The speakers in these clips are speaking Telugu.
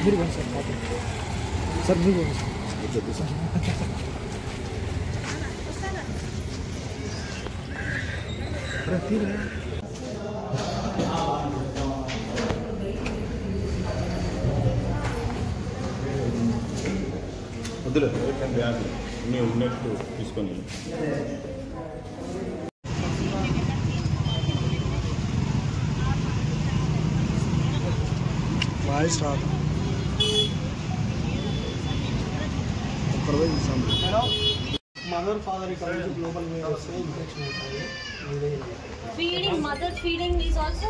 सर వద్దులే నేను ఉన్నట్టు తీసుకొని వాయిస్ రాదు. మదర్ ఫాదర్ గ్లోబల్ ఇన్ఫెక్షన్ అవుతాయి. Feeding is also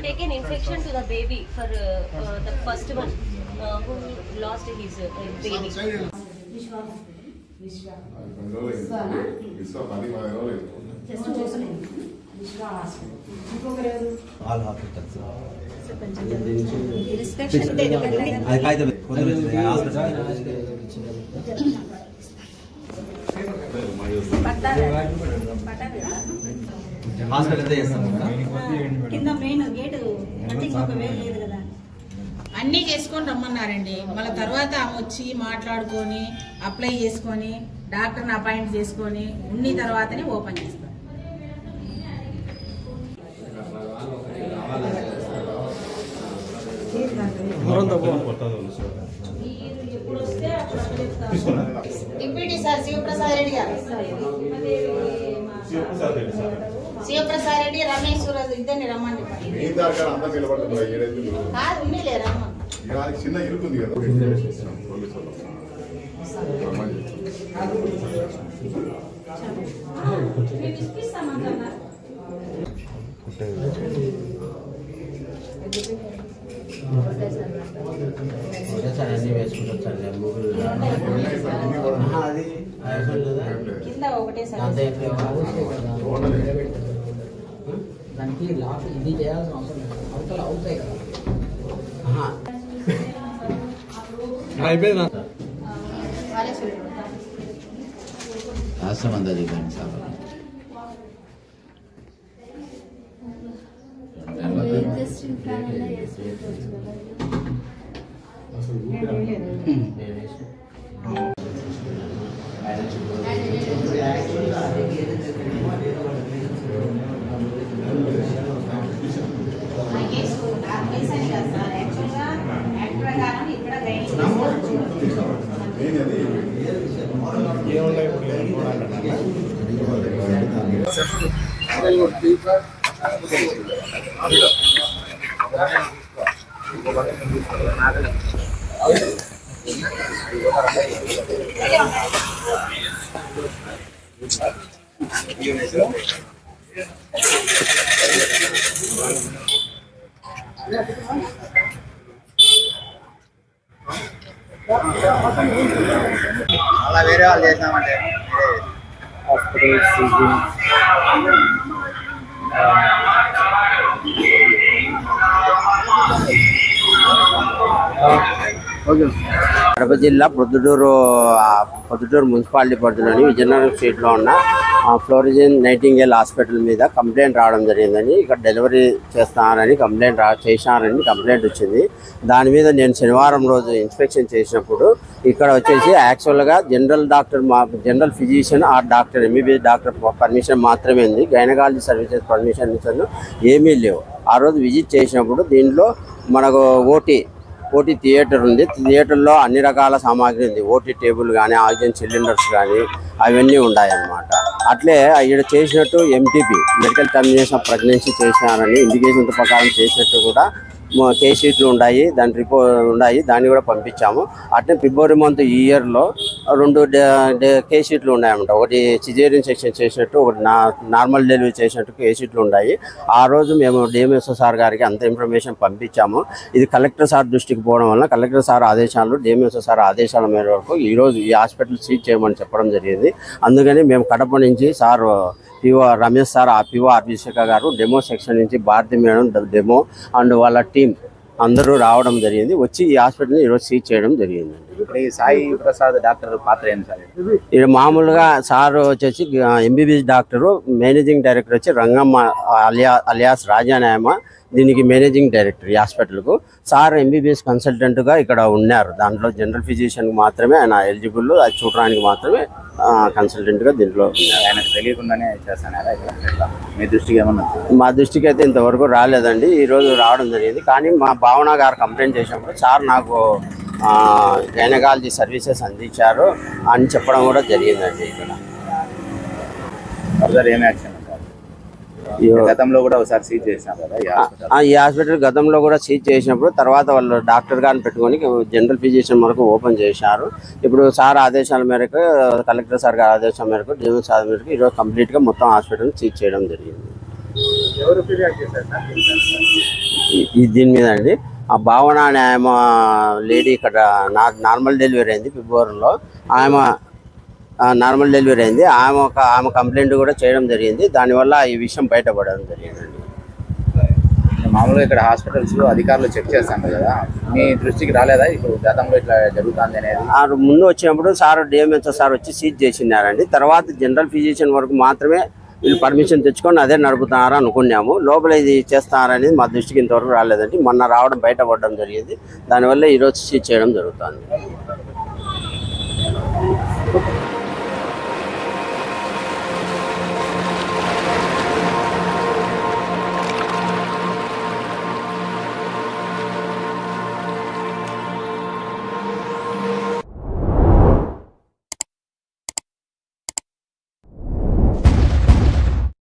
taken infection to the baby for the first one who lost his baby. కింద మెయిన్ గేటు లేదు కదా, అన్నీ చేసుకొని రమ్మన్నారండి. మళ్ళీ తర్వాత వచ్చి మాట్లాడుకొని అప్లై చేసుకొని డాక్టర్ని అపాయింట్ చేసుకొని ఉన్న తర్వాతనే ఓపెన్ చేస్తాం. డిప్యూటీ సార్ శివప్రసాద్ రెడ్డి గారు, శివప్రసాద్ రెడ్డి, రమేష్ సూరజ్ ఇద్దరిని రమ్మండి. కాదు ఉన్నీలే రమ్మ చిన్న ఇరుకుంది కదా. కింద ఒకటే దానికి లాక్ ఇది చేయాల్సిన అవసరం లేదు, అవతల అవుతాయి కదా. అయిపోయిందా రాష్ట్రమందరి అలా వేరే వాళ్ళు చేసామంటే కడప జిల్లా ప్రొద్దుటూరు మున్సిపాలిటీ పరిధిలోని విజయనగరం స్ట్రీట్లో ఉన్న ఫ్లోరిజన్ నైటింగేల్ హాస్పిటల్ మీద కంప్లైంట్ రావడం జరిగిందని, ఇక్కడ డెలివరీ చేస్తున్నారని కంప్లైంట్ వచ్చింది. దాని మీద నేను శనివారం రోజు ఇన్స్పెక్షన్ చేసినప్పుడు ఇక్కడ వచ్చేసి యాక్చువల్గా general physician or doctor MBBS doctor permission మాత్రమే ఉంది. గైనకాలజీ సర్వీసెస్ పర్మిషన్ ఏమీ లేవు. ఆ రోజు విజిట్ చేసినప్పుడు దీంట్లో మనకు ఓటీ థియేటర్ ఉంది. థియేటర్లో అన్ని రకాల సామాగ్రి ఉంది. ఓటీ టేబుల్ కానీ, ఆక్సిజన్ సిలిండర్స్ కానీ అవన్నీ ఉన్నాయన్నమాట. అట్లే ఇక్కడ చేసినట్టు MTP medical termination of pregnancy చేసినారని ఇండికేషన్ ప్రకారం చేసినట్టు కూడా కేస్ షీట్లు ఉన్నాయి, దాని రిపోర్ట్ ఉన్నాయి, దాన్ని కూడా పంపించాము. అట్లే ఫిబ్రవరి మంత్ ఈ ఇయర్లో 2 కేస్ షీట్లు ఉన్నాయన్నమాట. ఒకటి సిజేరియన్ సెక్షన్ చేసినట్టు, ఒకటి నార్మల్ డెలివరీ చేసినట్టు కేస్ షీట్లు ఉన్నాయి. ఆ రోజు మేము డిఎంఎస్ఓ సార్ గారికి అంత ఇన్ఫర్మేషన్ పంపించాము. ఇది కలెక్టర్ సార్ దృష్టికి పోవడం వల్ల కలెక్టర్ సార్ ఆదేశాలు, డిఎంఎస్ఓ సార్ ఆదేశాల మేరకు ఈరోజు ఈ హాస్పిటల్ సీజ్ చేయమని చెప్పడం జరిగింది. అందుకని మేము కడప నుంచి sir PO Ramesh sir, PO ఆర్బిశేఖ గారు, డెమో సెక్షన్ నుంచి భారతి మేడం డెమో అండ్ వాళ్ళ టీం అందరూ రావడం జరిగింది. వచ్చి ఈ హాస్పిటల్ని ఈరోజు సీజ్ చేయడం జరిగింది. ఇక్కడ ఈ సాయి ప్రసాద్ డాక్టర్ పాత్ర ఏంటి సార్? ఇది మామూలుగా సార్ వచ్చేసి ఎంబీబీఎస్ డాక్టరు, మేనేజింగ్ డైరెక్టర్ వచ్చి రంగమ్మ అలియాస్ రాజానాయమ్మ, దీనికి మేనేజింగ్ డైరెక్టర్ ఈ హాస్పిటల్కు. సార్ ఎంబీబీఎస్ కన్సల్టెంట్గా ఇక్కడ ఉన్నారు. దాంట్లో జనరల్ ఫిజిషియన్కి మాత్రమే ఆయన ఎలిజిబుల్, అది చూడడానికి మాత్రమే కన్సల్టెంట్గా దీంట్లో ఉన్నారు. ఆయన తెలియకుండానే చేస్తాను మీ దృష్టికి ఏమన్నా? మా దృష్టికి అయితే ఇంతవరకు రాలేదండి. ఈరోజు రావడం జరిగింది. కానీ మా భావన గారు కంప్లైంట్ చేసినప్పుడు సార్ నాకు గైనకాలజీ సర్వీసెస్ అందించారు అని చెప్పడం కూడా జరిగిందండి. ఇక్కడ ఫర్దర్ ఏం యాక్షన్? గతంలో కూడా ఒకసారి సీజ్ చేసినాం కదా ఈ హాస్పిటల్. గతంలో కూడా సీజ్ చేసినప్పుడు తర్వాత వాళ్ళు డాక్టర్ గారిని పెట్టుకొని జనరల్ ఫిజిషియన్ వరకు ఓపెన్ చేశారు. ఇప్పుడు సార్ ఆదేశాల మేరకు, కలెక్టర్ సార్ గారి ఆదేశాల మేరకు, డివిజన్ సార్ మేరకు ఈరోజు కంప్లీట్గా మొత్తం హాస్పిటల్ సీజ్ చేయడం జరిగింది. దీని మీద అండి ఆ భావన అనే ఆమె లేడీ ఇక్కడ నార్మల్ డెలివరీ అయింది ఫిబ్రవరిలో. ఆమె నార్మల్ డెలివరీ అయింది. ఆమె కంప్లైంట్ కూడా చేయడం జరిగింది. దానివల్ల ఈ విషయం బయటపడడం జరిగిందండి. మామూలుగా ఇక్కడ హాస్పిటల్స్లో అధికారులు చెక్ చేస్తాను కదా, మీ దృష్టికి రాలేదా ఇప్పుడు గతంలో ఇట్లా జరుగుతుంది అనేది? ముందు వచ్చినప్పుడు సార్ డిఎంహెచ్ఓ సార్ వచ్చి సీజ్ చేసినారండి. తర్వాత జనరల్ ఫిజిషియన్ వరకు మాత్రమే వీళ్ళు పర్మిషన్ తెచ్చుకొని అదే నడుపుతున్నారా అనుకున్నాము. లోపల ఇది చేస్తున్నారనేది మా దృష్టికి ఇంతవరకు రాలేదండి. మొన్న రావడం బయటపడడం జరిగింది. దానివల్ల ఈరోజు సీజ్ చేయడం జరుగుతుంది.